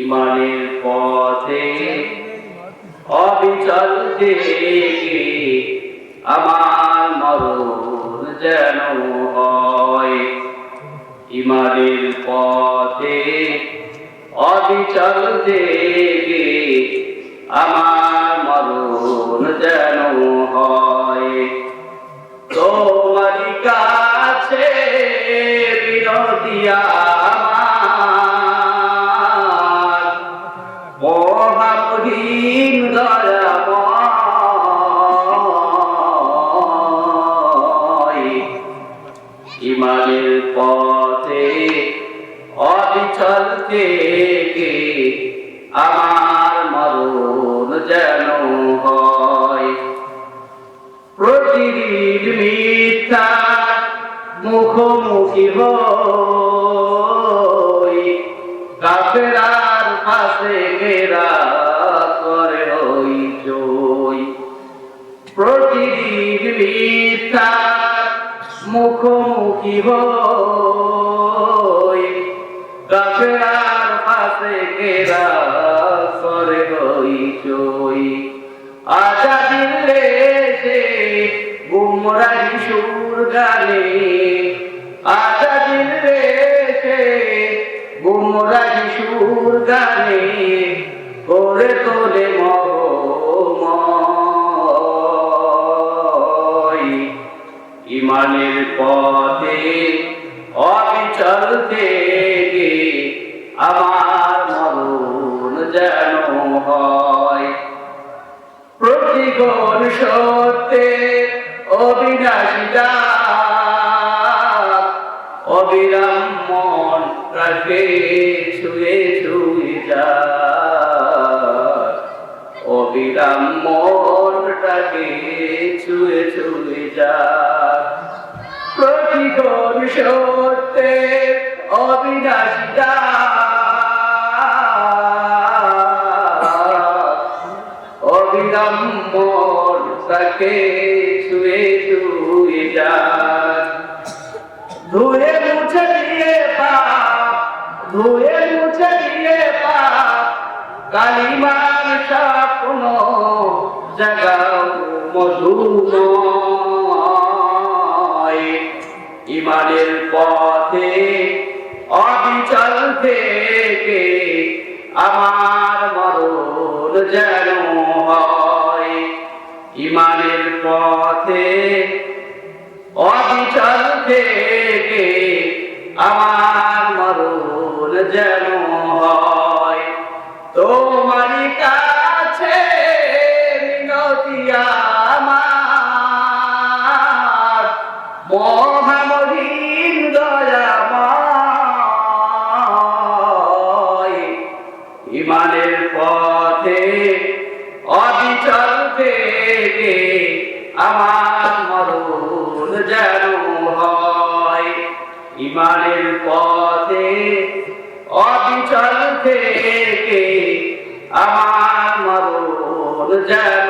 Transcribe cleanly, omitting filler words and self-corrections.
ইমানের পথে অবিচল থেকে আমার মরণ যেন হয়। ইমানের পথে অবিচল থেকে আমার মরণ যেন হয়। তোমারই কাছে বিনতি আমার, মহামহিম দয়াময়। ইমানের পথে অবিচল থেকে আমার মরণ যেন হয়। প্রতিদিন মিথ্যা মুখোমুখি হই, কাফেরার পাশে ঘেরা করে হইচই। প্রতিদিন মিথ্যা মুখোমুখি হই, কাফেরার পাশে ঘেরা করে হইচই। আজাদির দেশে গুমরাহি সুর গানে, আজাদির দেশে গুমরাহি সুর গানে করে তোলে মহময়। ইমানের পথে অবিচল থেকে আমার মরণ যেন হয়। প্রতিগণ সত্যে অবিনাশী ডাক, অবিরাম মন রাখে ছুঁয়ে ছুঁয়ে যায়। অবিরাম মন রাখে ছুঁয়ে ছুঁয়ে যায়। প্রতিগণ সত্যে অবিনাশী ডাক, অবিরাম মন তাকে ছুঁয়ে ছুঁয়ে যায়। ধুয়ে মুছে দিয়ে পাপ, ধুয়ে মুছে দিয়ে পাপ, কালিমার স্বপ্ন জাগাও মধুময়। ইমানের পথে অবিচল থেকে আমার মরণ যেন হয়। ইমানের পথে অবিচল থেকে আমার মরণ যেন হয়। তোমারই কাছে মিনতি আমার, মহামহিম দয়াময়। ইমানের পথে অবিচল থেকে আমার মরণ যেন হয়। ইমানের পথে অবিচল থেকে আমার মরণ যেন